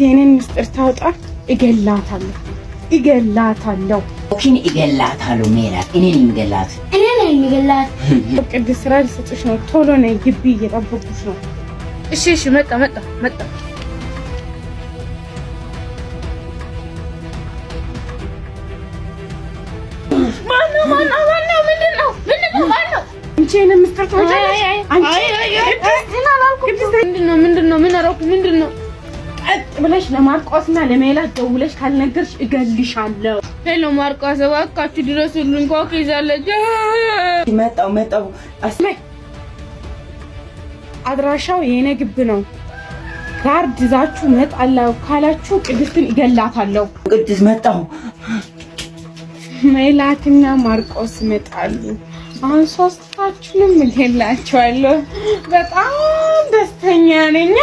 የኔን ምስጢር ታውጣ እገላታለሁ። ኦኬን እገላታለሁ። ሜላት እኔ ነኝ የምገላት። ቅድስት ስራ ልሰጥሽ ነው። ቶሎ ነይ፣ ግቢ እየጠበቁሽ ነው። እሺ መጣ ማነው? ምንድነው? እንቺን ምስጢር ታውጫለሽ? ምንድነው? ምን አደረኩ? ምንድነው? ቀጥ ብለሽ ለማርቆስና ለሜላት ደውለሽ ካልነገርሽ እገልሻለሁ። ሄሎ ማርቆስ፣ እባካችሁ ድረሱልኝ። ኮክ ይዛለች። መጣው አስመይ አድራሻው የኔ ግብ ነው። ጋርድ ይዛችሁ መጣላው ካላችሁ ቅድስትን እገላታለሁ። ቅድስት መጣው። ሜላትና ማርቆስ መጣሉ። አሁን ሶስታችሁንም እገላችኋለሁ። በጣም ደስተኛ ነኝ።